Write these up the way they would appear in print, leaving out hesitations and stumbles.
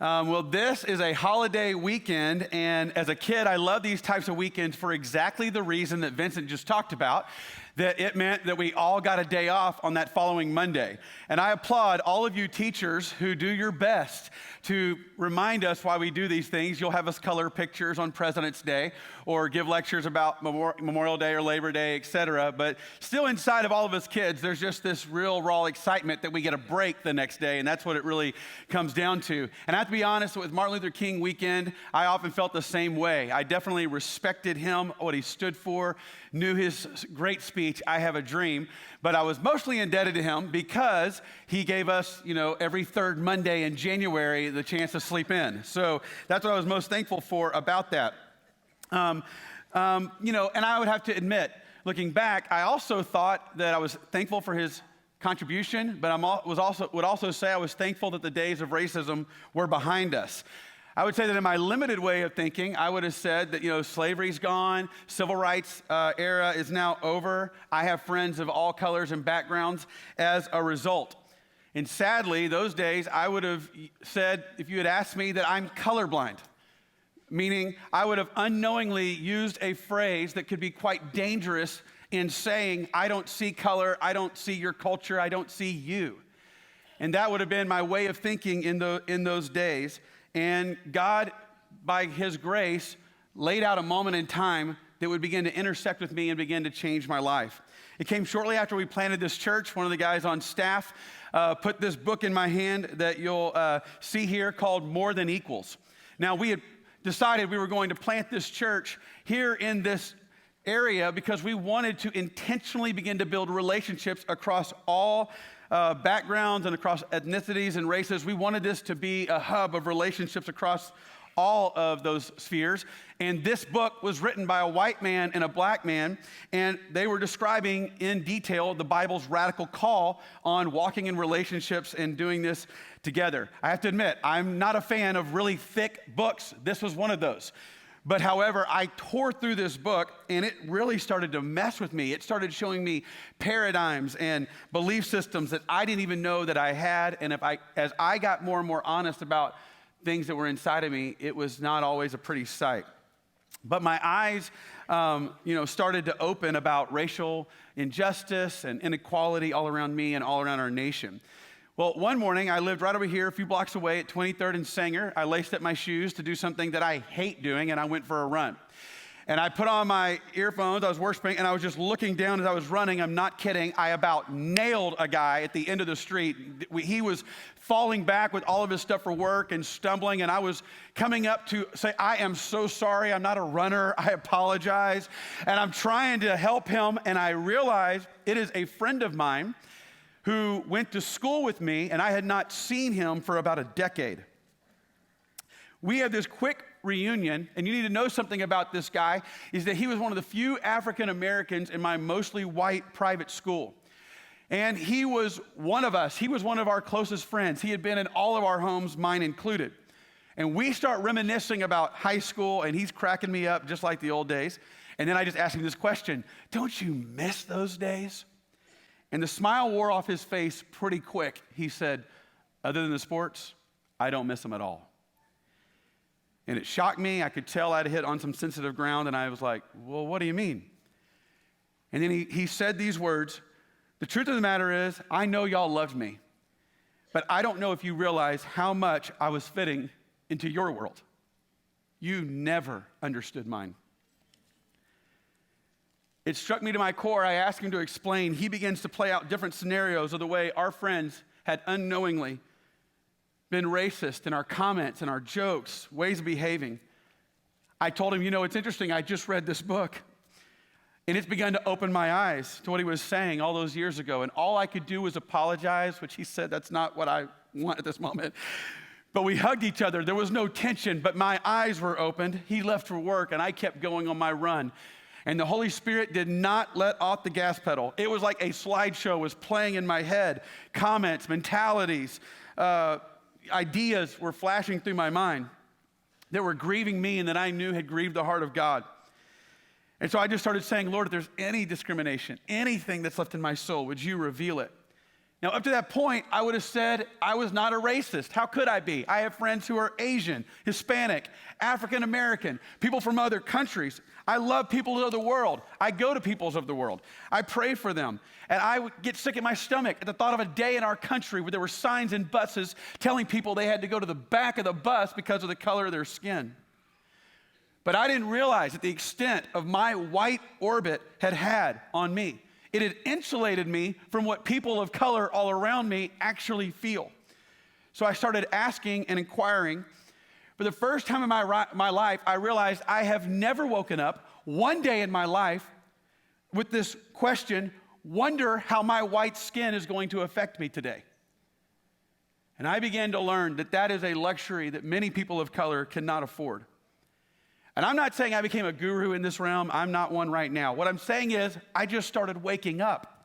Well, this is a holiday weekend, and as a kid, I love these types of weekends for exactly the reason that Vincent just talked about, that it meant that we all got a day off on that following Monday. And I applaud all of you teachers who do your best to remind us why we do these things. You'll have us color pictures on President's Day or give lectures about Memorial Day or Labor Day, etc. But still inside of all of us kids, there's just this real raw excitement that we get a break the next day, and that's what it really comes down to. And I have to be honest, with Martin Luther King weekend, I often felt the same way. I definitely respected him, what he stood for, knew his great speech, I Have a Dream, but I was mostly indebted to him because he gave us, every third Monday in January the chance to sleep in. So that's what I was most thankful for about that. And I would have to admit, looking back, I also thought that I was thankful for his contribution, but would also say I was thankful that the days of racism were behind us. I would say that in my limited way of thinking, I would have said that, slavery's gone, civil rights era is now over. I have friends of all colors and backgrounds as a result. And sadly, those days, I would have said, if you had asked me, that I'm colorblind, meaning I would have unknowingly used a phrase that could be quite dangerous in saying, I don't see color, I don't see your culture, I don't see you. And that would have been my way of thinking in those days. And God, by his grace, laid out a moment in time that would begin to intersect with me and begin to change my life. It came shortly after we planted this church. One of the guys on staff put this book in my hand that you'll see here called More Than Equals. Now, we had decided we were going to plant this church here in this area because we wanted to intentionally begin to build relationships across all backgrounds and across ethnicities and races. We wanted this to be a hub of relationships across all of those spheres. And this book was written by a white man and a black man, and they were describing in detail the Bible's radical call on walking in relationships and doing this together. I have to admit, I'm not a fan of really thick books. This was one of those. But however, I tore through this book, and it really started to mess with me. It started showing me paradigms and belief systems that I didn't even know that I had. And as I got more and more honest about things that were inside of me, it was not always a pretty sight. But my eyes, started to open about racial injustice and inequality all around me and all around our nation. Well, one morning, I lived right over here, a few blocks away at 23rd and Sanger. I laced up my shoes to do something that I hate doing, and I went for a run. And I put on my earphones, I was worshiping, and I was just looking down as I was running. I'm not kidding. I about nailed a guy at the end of the street. He was falling back with all of his stuff for work and stumbling, and I was coming up to say, I am so sorry. I'm not a runner. I apologize. And I'm trying to help him, and I realized it is a friend of mine who went to school with me, and I had not seen him for about a decade. We had this quick reunion, and you need to know something about this guy, is that he was one of the few African Americans in my mostly white private school. And he was one of us. He was one of our closest friends. He had been in all of our homes, mine included. And we start reminiscing about high school, and he's cracking me up just like the old days. And then I just asked him this question, don't you miss those days? And the smile wore off his face pretty quick. He said, other than the sports, I don't miss them at all. And it shocked me. I could tell I'd hit on some sensitive ground, and I was like, well, what do you mean? And then he said these words, the truth of the matter is, I know y'all loved me, but I don't know if you realize how much I was fitting into your world. You never understood mine. It struck me to my core. I asked him to explain. He begins to play out different scenarios of the way our friends had unknowingly been racist in our comments and our jokes, ways of behaving. I told him, it's interesting. I just read this book, and it's begun to open my eyes to what he was saying all those years ago. And all I could do was apologize, which he said, that's not what I want at this moment. But we hugged each other. There was no tension, but my eyes were opened. He left for work, and I kept going on my run. And the Holy Spirit did not let off the gas pedal. It was like a slideshow was playing in my head. Comments, mentalities, ideas were flashing through my mind that were grieving me and that I knew had grieved the heart of God. And so I just started saying, Lord, if there's any discrimination, anything that's left in my soul, would you reveal it? Now, up to that point, I would have said I was not a racist. How could I be? I have friends who are Asian, Hispanic, African American, people from other countries. I love people of the world. I go to peoples of the world. I pray for them. And I would get sick at my stomach at the thought of a day in our country where there were signs in buses telling people they had to go to the back of the bus because of the color of their skin. But I didn't realize the extent of my white orbit had on me. It had insulated me from what people of color all around me actually feel. So I started asking and inquiring. For the first time in my life, I realized I have never woken up one day in my life with this question, wonder how my white skin is going to affect me today. And I began to learn that that is a luxury that many people of color cannot afford. And I'm not saying I became a guru in this realm. I'm not one right now. What I'm saying is I just started waking up.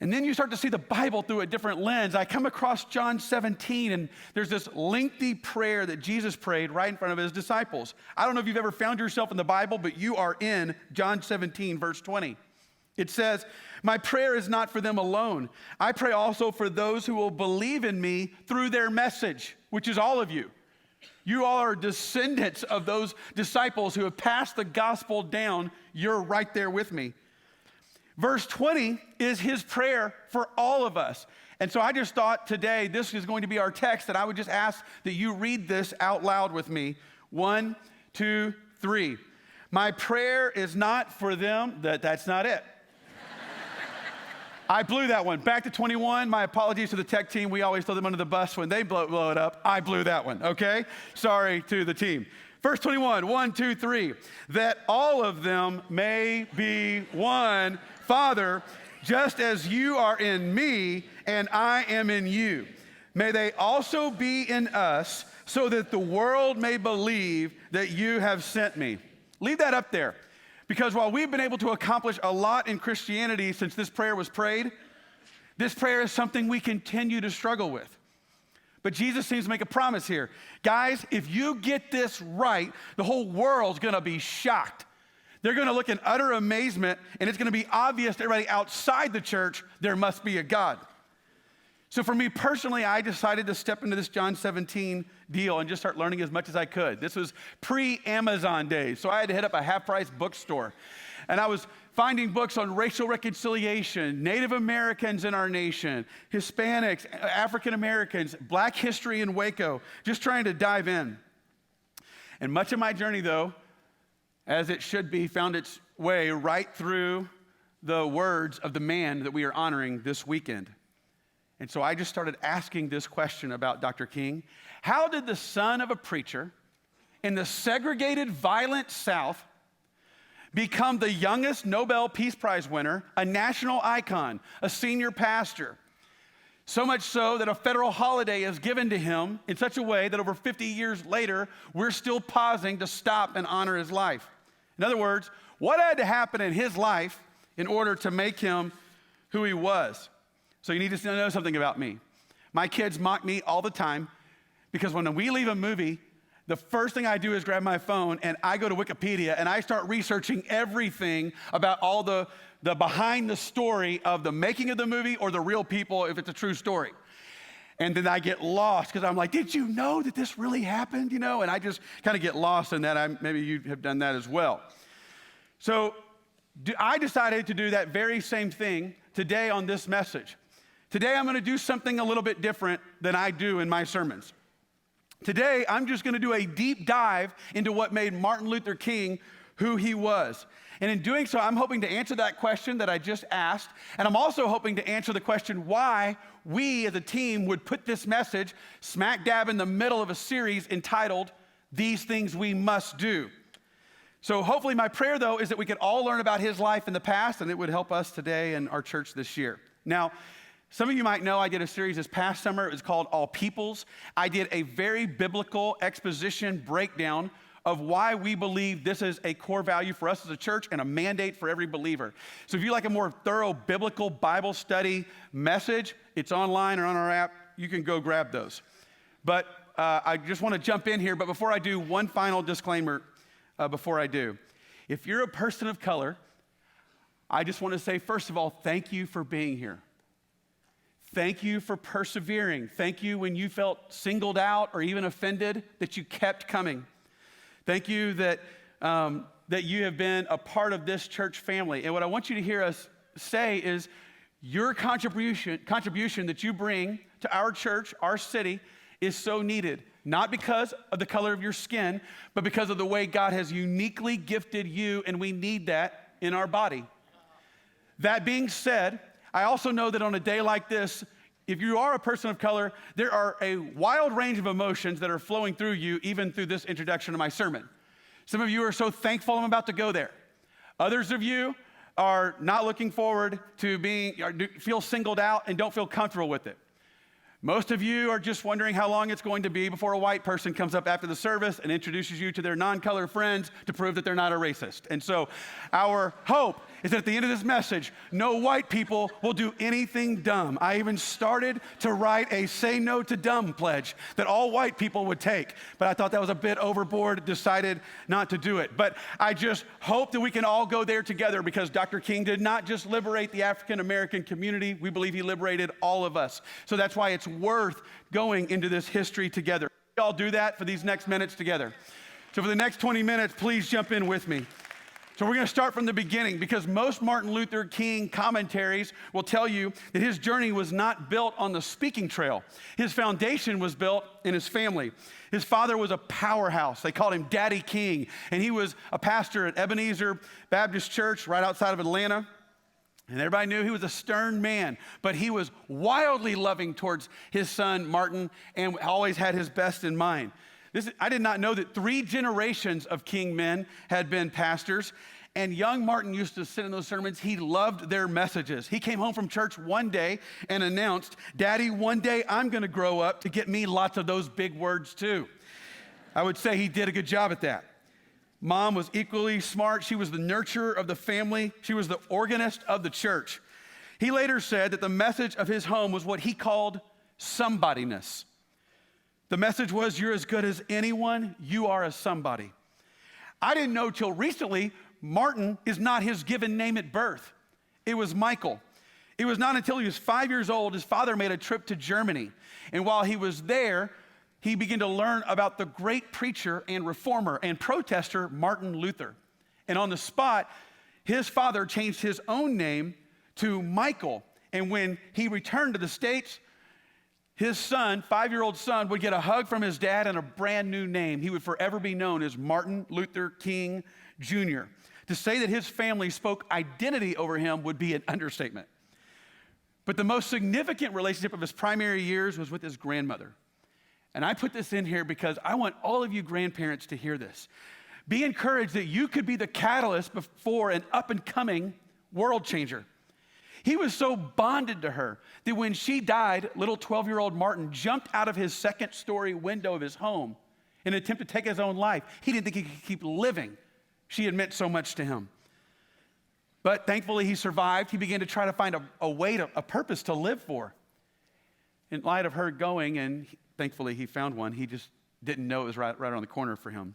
And then you start to see the Bible through a different lens. I come across John 17, and there's this lengthy prayer that Jesus prayed right in front of his disciples. I don't know if you've ever found yourself in the Bible, but you are in John 17, verse 20. It says, "My prayer is not for them alone. I pray also for those who will believe in me through their message," which is all of you. You all are descendants of those disciples who have passed the gospel down. You're right there with me. Verse 20 is his prayer for all of us. And so I just thought today this is going to be our text, and I would just ask that you read this out loud with me. 1, 2, 3. My prayer is not for them. That's not it. I blew that one. Back to 21. My apologies to the tech team. We always throw them under the bus when they blow it up. I blew that one, okay? Sorry to the team. Verse 21, 1, 2, 3. That all of them may be one, Father, just as you are in me and I am in you. May they also be in us so that the world may believe that you have sent me. Leave that up there. Because while we've been able to accomplish a lot in Christianity since this prayer was prayed, this prayer is something we continue to struggle with. But Jesus seems to make a promise here. Guys, if you get this right, the whole world's gonna be shocked. They're gonna look in utter amazement, and it's gonna be obvious to everybody outside the church there must be a God. So for me personally, I decided to step into this John 17 deal and just start learning as much as I could. This was pre-Amazon days, so I had to hit up a half-price bookstore. And I was finding books on racial reconciliation, Native Americans in our nation, Hispanics, African Americans, Black history in Waco, just trying to dive in. And much of my journey, though, as it should be, found its way right through the words of the man that we are honoring this weekend. And so I just started asking this question about Dr. King. How did the son of a preacher in the segregated, violent South become the youngest Nobel Peace Prize winner, a national icon, a senior pastor? So much so that a federal holiday is given to him in such a way that over 50 years later, we're still pausing to stop and honor his life. In other words, what had to happen in his life in order to make him who he was? So you need to know something about me. My kids mock me all the time because when we leave a movie, the first thing I do is grab my phone and I go to Wikipedia and I start researching everything about all the behind the story of the making of the movie or the real people if it's a true story. And then I get lost because I'm like, did you know that this really happened? You know, and I just kind of get lost in that. Maybe you have done that as well. So I decided to do that very same thing today on this message. Today, I'm going to do something a little bit different than I do in my sermons. Today, I'm just going to do a deep dive into what made Martin Luther King who he was. And in doing so, I'm hoping to answer that question that I just asked. And I'm also hoping to answer the question why we as a team would put this message smack dab in the middle of a series entitled, These Things We Must Do. So hopefully my prayer, though, is that we could all learn about his life in the past, and it would help us today and our church this year. Now, some of you might know I did a series this past summer. It was called All Peoples. I did a very biblical exposition breakdown of why we believe this is a core value for us as a church and a mandate for every believer. So if you like a more thorough biblical Bible study message, it's online or on our app. You can go grab those. But I just want to jump in here. But before I do, one final disclaimer before I do. If you're a person of color, I just want to say, first of all, thank you for being here. Thank you for persevering. Thank you when you felt singled out or even offended that you kept coming. Thank you that you have been a part of this church family. And what I want you to hear us say is your contribution that you bring to our church, our city, is so needed. Not because of the color of your skin, but because of the way God has uniquely gifted you, and we need that in our body. That being said, I also know that on a day like this, if you are a person of color, there are a wild range of emotions that are flowing through you, even through this introduction to my sermon. Some of you are so thankful I'm about to go there. Others of you are not looking forward to feel singled out and don't feel comfortable with it. Most of you are just wondering how long it's going to be before a white person comes up after the service and introduces you to their non-color friends to prove that they're not a racist. And so our hope is that at the end of this message, no white people will do anything dumb. I even started to write a say no to dumb pledge that all white people would take, but I thought that was a bit overboard, decided not to do it. But I just hope that we can all go there together, because Dr. King did not just liberate the African-American community. We believe he liberated all of us. So that's why it's worth going into this history together. We all do that for these next minutes together. So for the next 20 minutes, please jump in with me. So we're going to start from the beginning, because most Martin Luther King commentaries will tell you that his journey was not built on the speaking trail. His foundation was built in his family. His father was a powerhouse. They called him Daddy King, and he was a pastor at Ebenezer Baptist Church right outside of Atlanta. And everybody knew he was a stern man, but he was wildly loving towards his son, Martin, and always had his best in mind. I did not know that 3 generations of King men had been pastors, and young Martin used to sit in those sermons. He loved their messages. He came home from church one day and announced, "Daddy, one day I'm going to grow up to get me lots of those big words too." I would say he did a good job at that. Mom was equally smart. She was the nurturer of the family. She was the organist of the church. He later said that the message of his home was what he called somebodyness. The message was, you're as good as anyone, you are a somebody. I didn't know till recently, Martin is not his given name at birth. It was Michael. It was not until he was 5 years old, his father made a trip to Germany. And while he was there, he began to learn about the great preacher and reformer and protester, Martin Luther. And on the spot, his father changed his own name to Michael. And when he returned to the States, his son, 5-year-old son, would get a hug from his dad and a brand new name. He would forever be known as Martin Luther King Jr. To say that his family spoke identity over him would be an understatement. But the most significant relationship of his primary years was with his grandmother. And I put this in here because I want all of you grandparents to hear this. Be encouraged that you could be the catalyst for an up-and-coming world changer. He was so bonded to her that when she died, little 12-year-old Martin jumped out of his second-story window of his home in an attempt to take his own life. He didn't think he could keep living. She had meant so much to him. But thankfully, he survived. He began to try to find a purpose to live for. In light of her going, and thankfully he found one, he just didn't know it was right around the corner for him.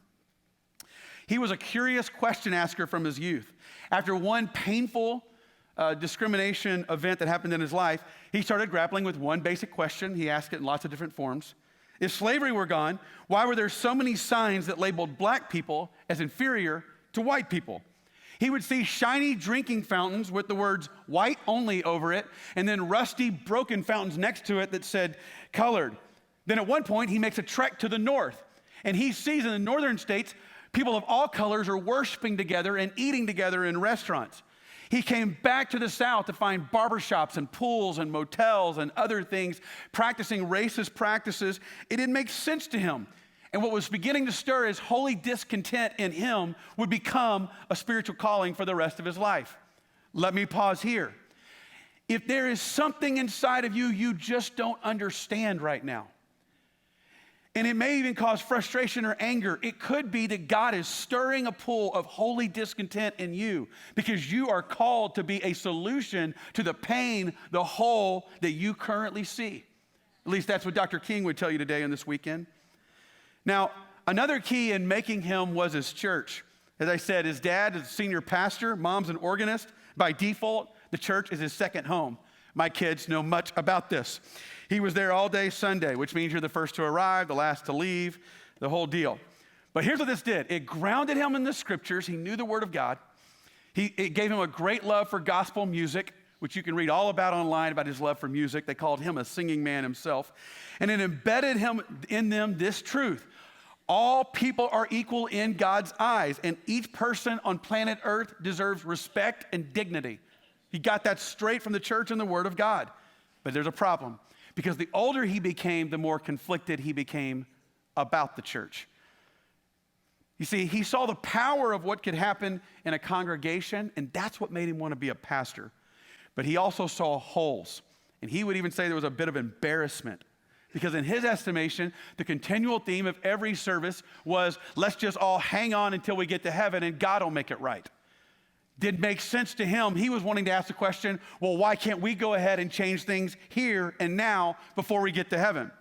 He was a curious question asker from his youth. After one painful discrimination event that happened in his life, he started grappling with one basic question. He asked it in lots of different forms. If slavery were gone, why were there so many signs that labeled black people as inferior to white people? He would see shiny drinking fountains with the words white only over it, and then rusty, broken fountains next to it that said colored. Then at one point, he makes a trek to the north, and he sees in the northern states, people of all colors are worshiping together and eating together in restaurants. He came back to the South to find barbershops and pools and motels and other things, practicing racist practices. It didn't make sense to him. And what was beginning to stir his holy discontent in him would become a spiritual calling for the rest of his life. Let me pause here. If there is something inside of you you just don't understand right now, and it may even cause frustration or anger, it could be that God is stirring a pool of holy discontent in you because you are called to be a solution to the pain, the hole that you currently see. At least that's what Dr. King would tell you today and this weekend. Now, another key in making him was his church. As I said, his dad is a senior pastor, mom's an organist. By default, the church is his second home. my kids know much about this. He was there all day Sunday, which means you're the first to arrive, the last to leave, the whole deal. But here's what this did. It grounded him in the scriptures. He knew the word of God. It gave him a great love for gospel music, which you can read all about online about his love for music. They called him a singing man himself. And it embedded him in them this truth. All people are equal in God's eyes, and each person on planet Earth deserves respect and dignity. He got that straight from the church and the word of God. But there's a problem, because the older he became, the more conflicted he became about the church. You see, he saw the power of what could happen in a congregation, and that's what made him want to be a pastor. But he also saw holes, and he would even say there was a bit of embarrassment, because in his estimation, the continual theme of every service was, let's just all hang on until we get to heaven and God will make it right. Didn't make sense to him. He was wanting to ask the question, well, why can't we go ahead and change things here and now before we get to heaven?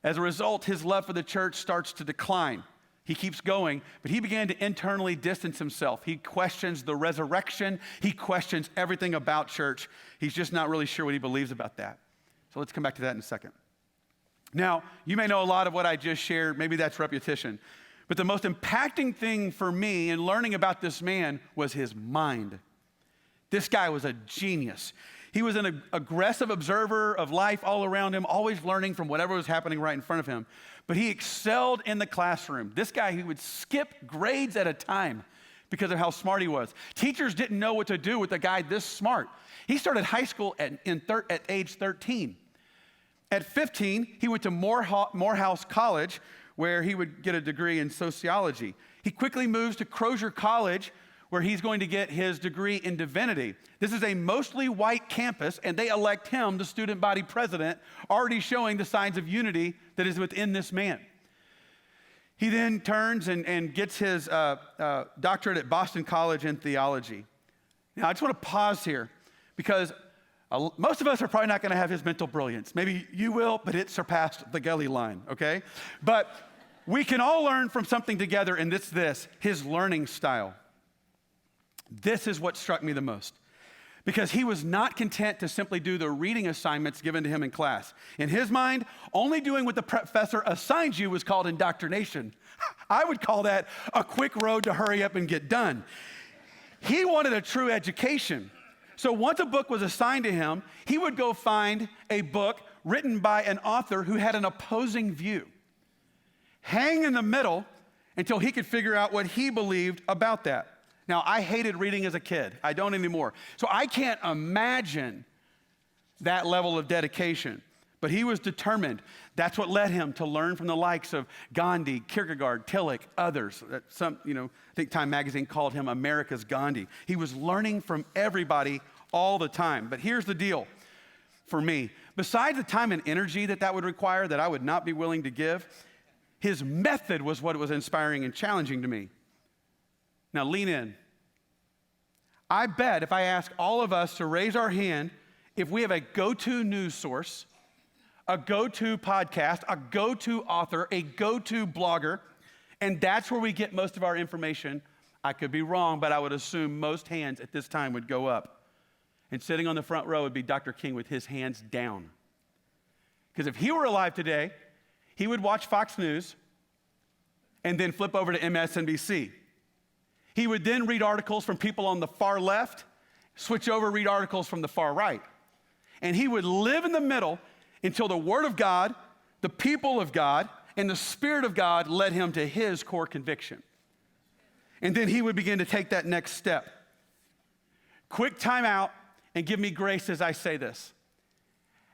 As a result, his love for the church starts to decline. He keeps going, but he began to internally distance himself. He questions the resurrection. He questions everything about church. He's just not really sure what he believes about that. So let's come back to that in a second. Now, you may know a lot of what I just shared. Maybe that's repetition. But the most impacting thing for me in learning about this man was his mind. This guy was a genius. He was an aggressive observer of life all around him, always learning from whatever was happening right in front of him. But he excelled in the classroom. This guy, he would skip grades at a time because of how smart he was. Teachers didn't know what to do with a guy this smart. He started high school at age 13. At 15, he went to Morehouse College, where he would get a degree in sociology. He quickly moves to Crozier College, where he's going to get his degree in divinity. This is a mostly white campus, and they elect him the student body president, already showing the signs of unity that is within this man. He then turns and gets his doctorate at Boston College in theology. Now, I just want to pause here, because most of us are probably not going to have his mental brilliance. Maybe you will, but it surpassed the Gulley line, okay? But we can all learn from something together, and it's this, his learning style. This is what struck me the most, because he was not content to simply do the reading assignments given to him in class. In his mind, only doing what the professor assigned you was called indoctrination. I would call that a quick road to hurry up and get done. He wanted a true education. So once a book was assigned to him, he would go find a book written by an author who had an opposing view, hang in the middle until he could figure out what he believed about that. Now, I hated reading as a kid. I don't anymore. So I can't imagine that level of dedication. But he was determined. That's what led him to learn from the likes of Gandhi, Kierkegaard, Tillich, others. I think Time Magazine called him America's Gandhi. He was learning from everybody all the time. But here's the deal for me. Besides the time and energy that would require that I would not be willing to give, his method was what was inspiring and challenging to me. Now, lean in. I bet if I ask all of us to raise our hand, if we have a go-to news source, a go-to podcast, a go-to author, a go-to blogger, and that's where we get most of our information, I could be wrong, but I would assume most hands at this time would go up. And sitting on the front row would be Dr. King with his hands down. Because if he were alive today, he would watch Fox News and then flip over to MSNBC. He would then read articles from people on the far left, switch over, read articles from the far right. And he would live in the middle until the Word of God, the people of God, and the Spirit of God led him to his core conviction. And then he would begin to take that next step. Quick time out and give me grace as I say this.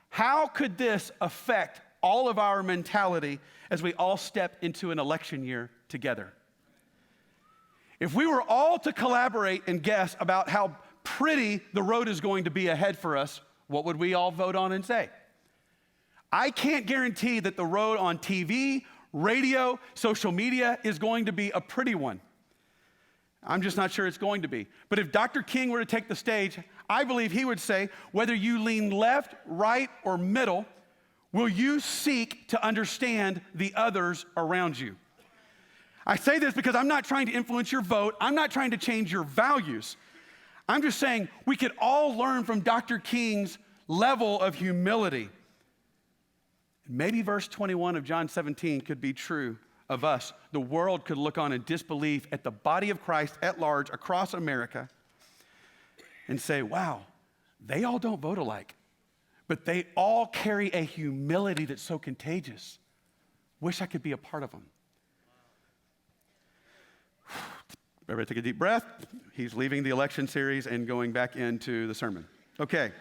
How could this affect all of our mentality as we all step into an election year together? If we were all to collaborate and guess about how pretty the road is going to be ahead for us, what would we all vote on and say? I can't guarantee that the road on TV, radio, social media is going to be a pretty one. I'm just not sure it's going to be. But if Dr. King were to take the stage, I believe he would say, whether you lean left, right, or middle, will you seek to understand the others around you? I say this because I'm not trying to influence your vote. I'm not trying to change your values. I'm just saying we could all learn from Dr. King's level of humility. Maybe verse 21 of John 17 could be true of us. The world could look on in disbelief at the body of Christ at large across America and say, wow, they all don't vote alike, but they all carry a humility that's so contagious. Wish I could be a part of them. Everybody take a deep breath. He's leaving the election series and going back into the sermon. Okay.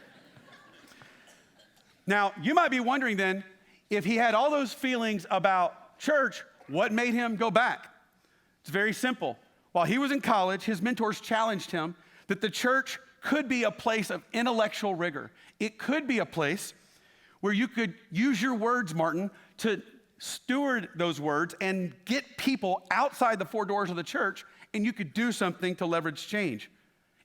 Now, you might be wondering then, if he had all those feelings about church, what made him go back? It's very simple. While he was in college, his mentors challenged him that the church could be a place of intellectual rigor. It could be a place where you could use your words, Martin, to steward those words and get people outside the four doors of the church, and you could do something to leverage change.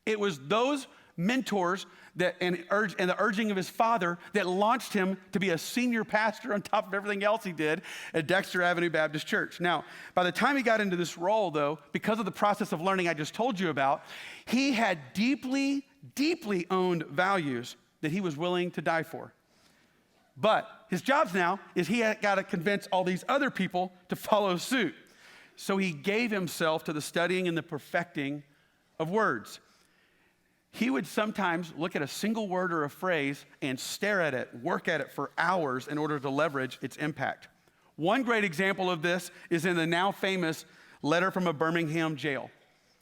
It was those mentors and the urging of his father that launched him to be a senior pastor on top of everything else he did at Dexter Avenue Baptist Church. Now, by the time he got into this role, though, because of the process of learning I just told you about, he had deeply, deeply owned values that he was willing to die for. But his job now is he had got to convince all these other people to follow suit. So he gave himself to the studying and the perfecting of words. He would sometimes look at a single word or a phrase and stare at it, work at it for hours in order to leverage its impact. One great example of this is in the now famous letter from a Birmingham jail.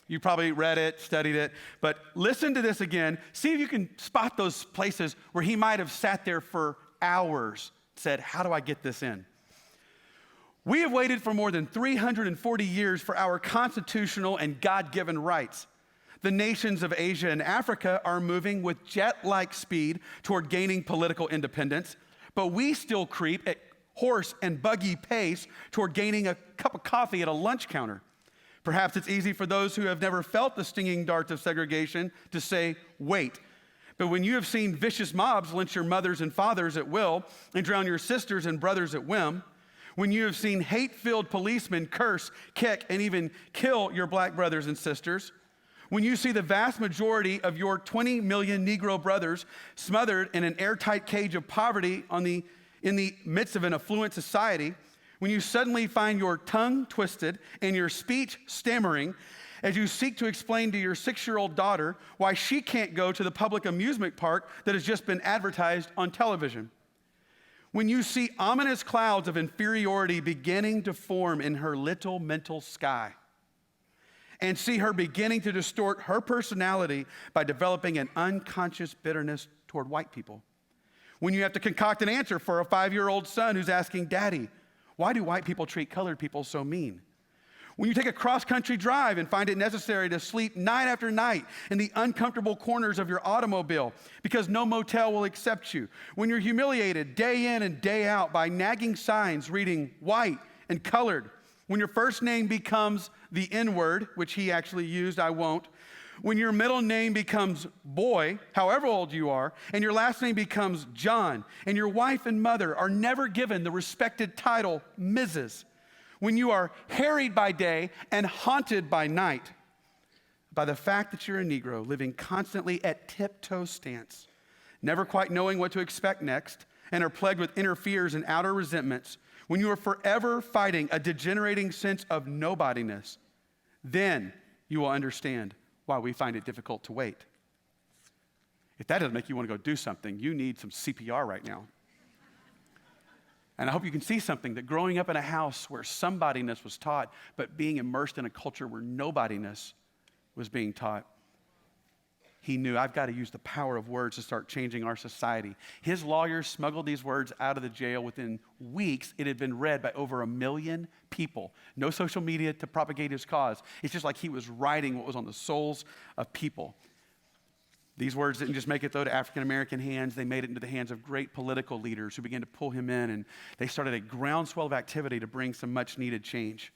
You probably read it, studied it, but listen to this again. See if you can spot those places where he might have sat there for hours, said, how do I get this in? We have waited for more than 340 years for our constitutional and God-given rights. The nations of Asia and Africa are moving with jet-like speed toward gaining political independence, but we still creep at horse and buggy pace toward gaining a cup of coffee at a lunch counter. Perhaps it's easy for those who have never felt the stinging darts of segregation to say, wait. But when you have seen vicious mobs lynch your mothers and fathers at will and drown your sisters and brothers at whim, when you have seen hate-filled policemen curse, kick, and even kill your black brothers and sisters, when you see the vast majority of your 20 million Negro brothers smothered in an airtight cage of poverty in the midst of an affluent society, when you suddenly find your tongue twisted and your speech stammering as you seek to explain to your 6-year-old daughter why she can't go to the public amusement park that has just been advertised on television, when you see ominous clouds of inferiority beginning to form in her little mental sky, and see her beginning to distort her personality by developing an unconscious bitterness toward white people. When you have to concoct an answer for a 5-year-old son who's asking, Daddy, why do white people treat colored people so mean? When you take a cross-country drive and find it necessary to sleep night after night in the uncomfortable corners of your automobile because no motel will accept you. When you're humiliated day in and day out by nagging signs reading white and colored. When your first name becomes the N-word, which he actually used, I won't. When your middle name becomes Boy, however old you are, and your last name becomes John, and your wife and mother are never given the respected title Mrs. When you are harried by day and haunted by night by the fact that you're a Negro living constantly at tiptoe stance, never quite knowing what to expect next, and are plagued with inner fears and outer resentments, when you are forever fighting a degenerating sense of nobodiness, then you will understand why we find it difficult to wait. If that doesn't make you want to go do something, you need some CPR right now. And I hope you can see something, that growing up in a house where somebodyness was taught, but being immersed in a culture where nobodyness was being taught, he knew, I've got to use the power of words to start changing our society. His lawyers smuggled these words out of the jail. Within weeks, it had been read by over 1 million people. No social media to propagate his cause. It's just like he was writing what was on the souls of people. These words didn't just make it, though, to African-American hands. They made it into the hands of great political leaders who began to pull him in, and they started a groundswell of activity to bring some much-needed change.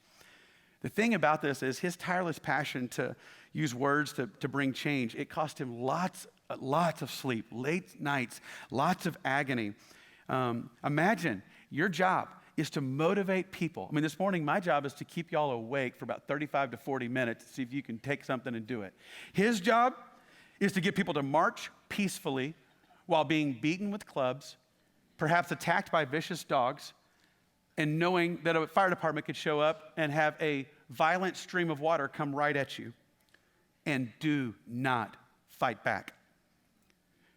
The thing about this is his tireless passion to use words to bring change. It cost him lots of sleep, late nights, lots of agony. Imagine your job is to motivate people. I mean, this morning, my job is to keep y'all awake for about 35 to 40 minutes to see if you can take something and do it. His job is to get people to march peacefully while being beaten with clubs, perhaps attacked by vicious dogs, and knowing that a fire department could show up and have a violent stream of water come right at you, and do not fight back.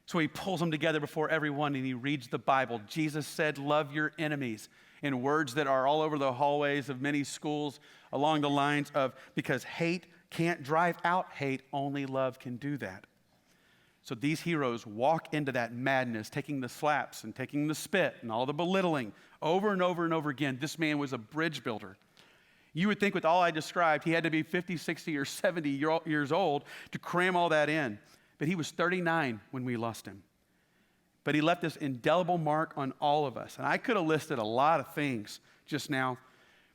So he pulls them together before everyone and he reads the Bible. Jesus said, love your enemies, in words that are all over the hallways of many schools along the lines of, because hate can't drive out hate, only love can do that. So these heroes walk into that madness, taking the slaps and taking the spit and all the belittling over and over and over again. This man was a bridge builder. You would think with all I described, he had to be 50, 60, or 70 years old to cram all that in. But he was 39 when we lost him. But he left this indelible mark on all of us. And I could have listed a lot of things just now.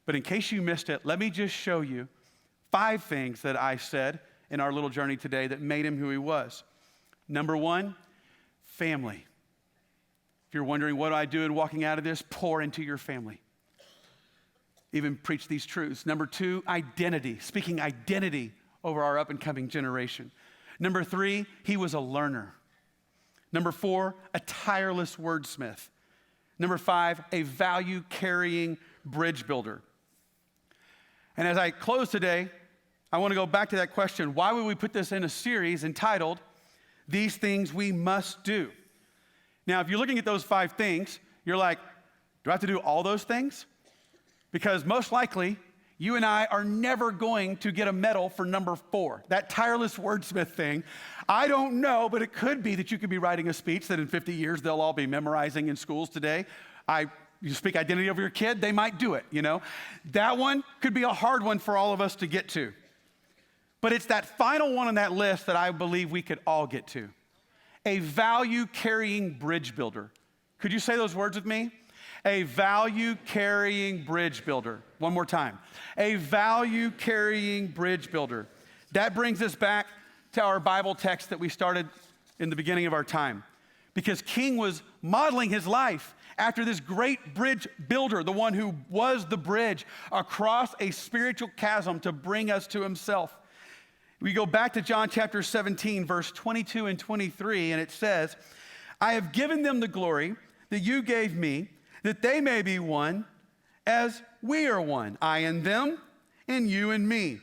But in case you missed it, let me just show you 5 things that I said in our little journey today that made him who he was. Number 1, family. If you're wondering what do I do in walking out of this, pour into your family. Even preach these truths. Number 2, identity. Speaking identity over our up-and-coming generation. Number 3, he was a learner. Number 4, a tireless wordsmith. Number 5, a value-carrying bridge builder. And as I close today, I want to go back to that question. Why would we put this in a series entitled, These Things We Must Do? Now, if you're looking at those 5 things, you're like, do I have to do all those things? Because most likely, you and I are never going to get a medal for number 4, that tireless wordsmith thing. I don't know, but it could be that you could be writing a speech that in 50 years they'll all be memorizing in schools today. You speak identity over your kid, they might do it, you know. That one could be a hard one for all of us to get to. But it's that final one on that list that I believe we could all get to. A value-carrying bridge builder. Could you say those words with me? A value-carrying bridge builder. One more time. A value-carrying bridge builder. That brings us back to our Bible text that we started in the beginning of our time. Because King was modeling his life after this great bridge builder, the one who was the bridge across a spiritual chasm to bring us to himself. We go back to John chapter 17, verse 22 and 23, and it says, I have given them the glory that you gave me, that they may be one as we are one, I and them, and you and me.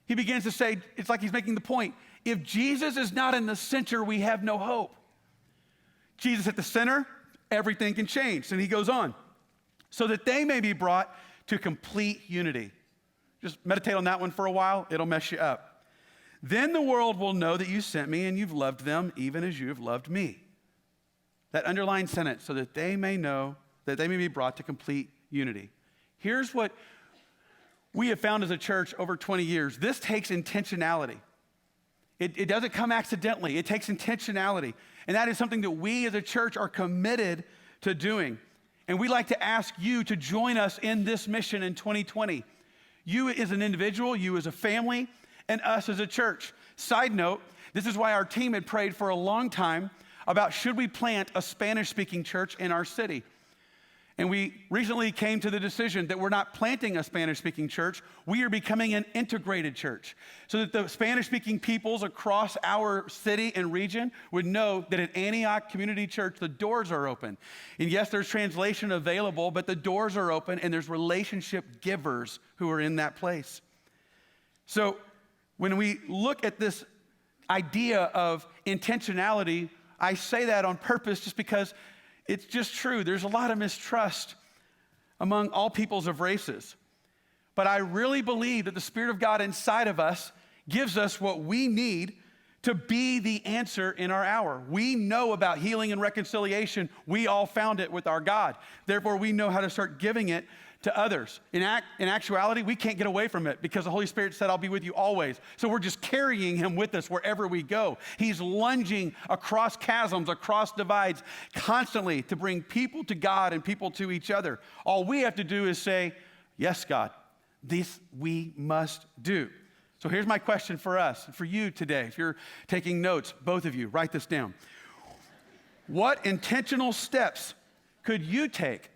He begins to say, it's like he's making the point, if Jesus is not in the center, we have no hope. Jesus at the center, everything can change. And he goes on, so that they may be brought to complete unity. Just meditate on that one for a while, it'll mess you up. Then the world will know that you sent me and you've loved them even as you have loved me. That underlined sentence, so that they may know, that they may be brought to complete unity. Here's what we have found as a church over 20 years. This takes intentionality. It doesn't come accidentally. It takes intentionality. And that is something that we as a church are committed to doing. And we'd like to ask you to join us in this mission in 2020. You as an individual, you as a family, and us as a church. Side note, this is why our team had prayed for a long time about should we plant a Spanish-speaking church in our city. And we recently came to the decision that we're not planting a Spanish-speaking church, we are becoming an integrated church. So that the Spanish-speaking peoples across our city and region would know that at Antioch Community Church, the doors are open. And yes, there's translation available, but the doors are open and there's relationship givers who are in that place. So when we look at this idea of intentionality, I say that on purpose just because it's just true. There's a lot of mistrust among all peoples of races. But I really believe that the Spirit of God inside of us gives us what we need to be the answer in our hour. We know about healing and reconciliation. We all found it with our God. Therefore, we know how to start giving it to others. In actuality, we can't get away from it because the Holy Spirit said, I'll be with you always. So we're just carrying him with us wherever we go. He's lunging across chasms, across divides, constantly to bring people to God and people to each other. All we have to do is say, yes, God, this we must do. So here's my question for us, for you today. If you're taking notes, both of you, write this down. What intentional steps could you take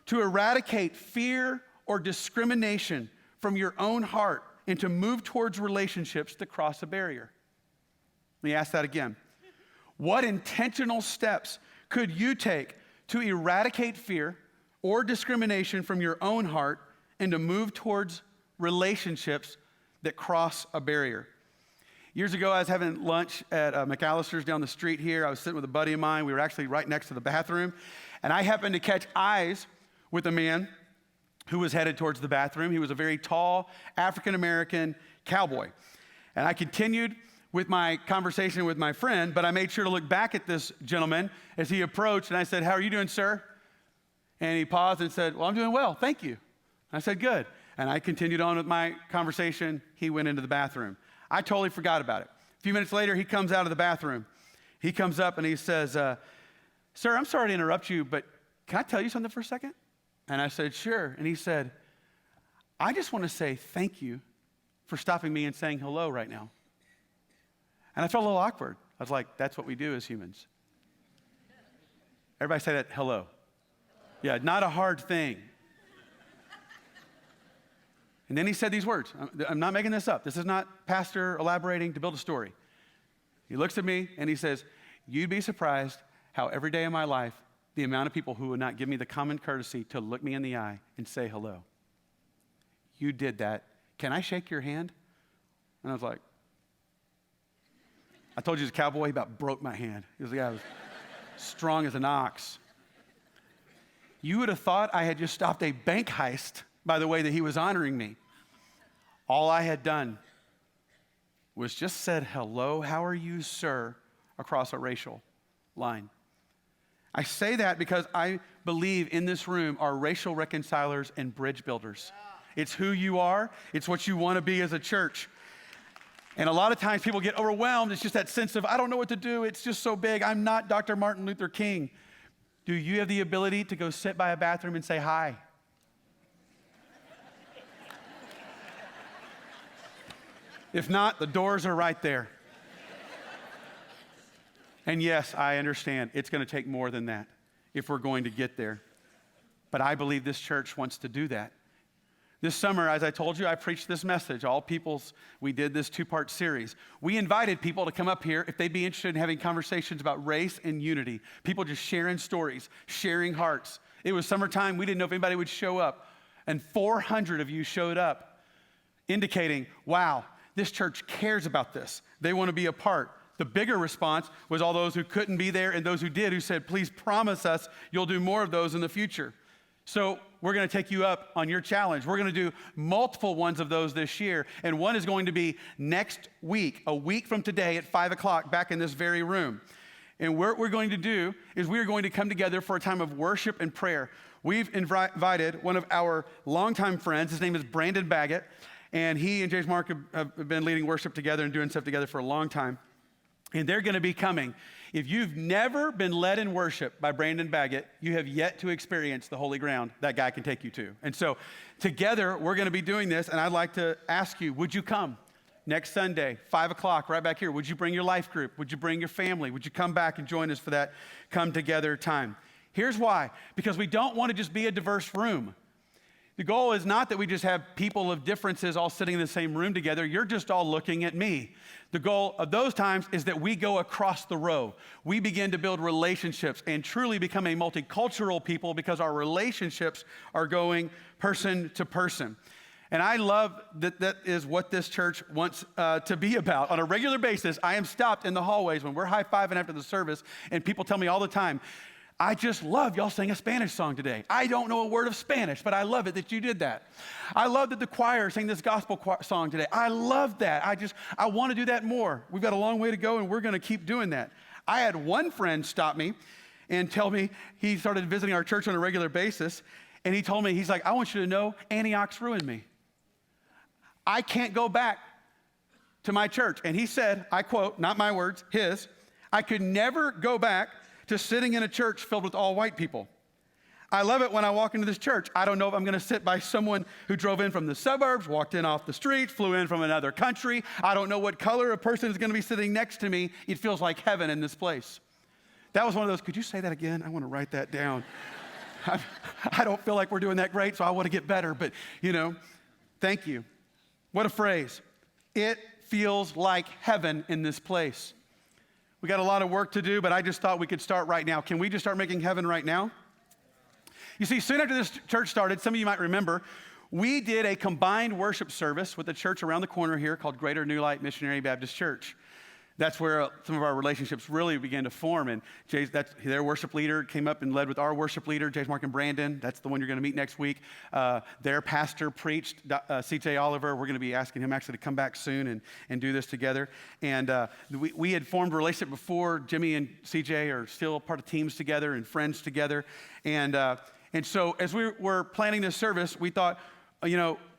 to eradicate fear or discrimination from your own heart and to move towards relationships that cross a barrier? Let me ask that again. What intentional steps could you take to eradicate fear or discrimination from your own heart and to move towards relationships that cross a barrier? Years ago, I was having lunch at McAllister's down the street here. I was sitting with a buddy of mine. We were actually right next to the bathroom. And I happened to catch eyes with a man who was headed towards the bathroom. He was a very tall African-American cowboy. And I continued with my conversation with my friend, but I made sure to look back at this gentleman as he approached. And I said, "How are you doing, sir?" And he paused and said, "Well, I'm doing well, thank you." I said, "Good." And I continued on with my conversation. He went into the bathroom. I totally forgot about it. A few minutes later, he comes out of the bathroom. He comes up and he says, "Sir, I'm sorry to interrupt you, but can I tell you something for a second?" And I said, "Sure." And he said, "I just want to say thank you for stopping me and saying hello right now." And I felt a little awkward. I was like, that's what we do as humans. Everybody say that, hello. Yeah, not a hard thing. And then he said these words. I'm not making this up. This is not pastor elaborating to build a story. He looks at me and he says, "You'd be surprised how every day of my life, the amount of people who would not give me the common courtesy to look me in the eye and say hello. You did that. Can I shake your hand?" And I was like, I told you he was a cowboy, he about broke my hand. He was the guy who was strong as an ox. You would have thought I had just stopped a bank heist by the way that he was honoring me. All I had done was just said, "Hello, how are you, sir?" across a racial line. I say that because I believe in this room are racial reconcilers and bridge builders. It's who you are. It's what you want to be as a church. And a lot of times people get overwhelmed. It's just that sense of, I don't know what to do. It's just so big. I'm not Dr. Martin Luther King. Do you have the ability to go sit by a bathroom and say hi? If not, the doors are right there. And yes, I understand it's going to take more than that if we're going to get there. But I believe this church wants to do that. This summer, as I told you, I preached this message, All Peoples. We did this 2-part series. We invited people to come up here if they'd be interested in having conversations about race and unity. People just sharing stories, sharing hearts. It was summertime. We didn't know if anybody would show up. And 400 of you showed up, indicating, wow, this church cares about this. They want to be a part. The bigger response was all those who couldn't be there and those who did, who said, "Please promise us you'll do more of those in the future." So we're going to take you up on your challenge. We're going to do multiple ones of those this year. And one is going to be next week, a week from today at 5 o'clock back in this very room. And what we're going to do is we're going to come together for a time of worship and prayer. We've invited one of our longtime friends. His name is Brandon Baggett. And he and James Mark have been leading worship together and doing stuff together for a long time. And they're going to be coming. If you've never been led in worship by Brandon Baggett, you have yet to experience the holy ground that guy can take you to. And so together, we're going to be doing this. And I'd like to ask you, would you come next Sunday, 5 o'clock, right back here? Would you bring your life group? Would you bring your family? Would you come back and join us for that come together time? Here's why. Because we don't want to just be a diverse room. The goal is not that we just have people of differences all sitting in the same room together. You're just all looking at me. The goal of those times is that we go across the row. We begin to build relationships and truly become a multicultural people because our relationships are going person to person. And I love that that is what this church wants to be about. On a regular basis, I am stopped in the hallways when we're high-fiving after the service, and people tell me all the time, "I just love y'all sang a Spanish song today. I don't know a word of Spanish, but I love it that you did that. I love that the choir sang this gospel song today. I love that. I want to do that more. We've got a long way to go, and we're going to keep doing that." I had one friend stop me and tell me he started visiting our church on a regular basis, and he told me, he's like, "I want you to know Antioch's ruined me. I can't go back to my church." And he said, I quote, not my words, his, "I could never go back to sitting in a church filled with all white people. I love it when I walk into this church. I don't know if I'm going to sit by someone who drove in from the suburbs, walked in off the street, flew in from another country. I don't know what color a person is going to be sitting next to me. It feels like heaven in this place." That was one of those, could you say that again? I want to write that down. I don't feel like we're doing that great, so I want to get better. But, thank you. What a phrase. It feels like heaven in this place. We got a lot of work to do, but I just thought we could start right now. Can we just start making heaven right now? You see, soon after this church started, some of you might remember, we did a combined worship service with the church around the corner here called Greater New Light Missionary Baptist Church. That's where some of our relationships really began to form. And their worship leader came up and led with our worship leader, James, Mark, and Brandon. That's the one you're going to meet next week. Their pastor preached, C.J. Oliver. We're going to be asking him actually to come back soon and do this together. And we had formed a relationship before. Jimmy and C.J. are still part of teams together and friends together. And so as we were planning this service, we thought,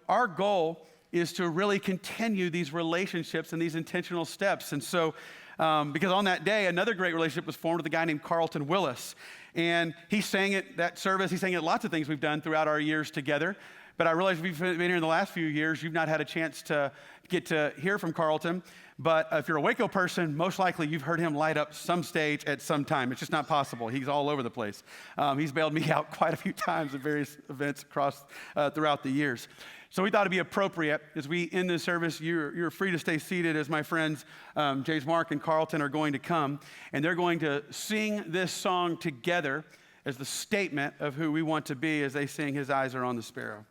our goal is to really continue these relationships and these intentional steps. And so, because on that day, another great relationship was formed with a guy named Carlton Willis. And he sang at that service. He sang at lots of things we've done throughout our years together. But I realize we've been here in the last few years, you've not had a chance to get to hear from Carlton. But if you're a Waco person, most likely you've heard him light up some stage at some time. It's just not possible. He's all over the place. He's bailed me out quite a few times at various events throughout the years. So we thought it'd be appropriate as we end this service. You're free to stay seated as my friends James, Mark, and Carlton are going to come, and they're going to sing this song together as the statement of who we want to be as they sing "His Eyes Are on the Sparrow."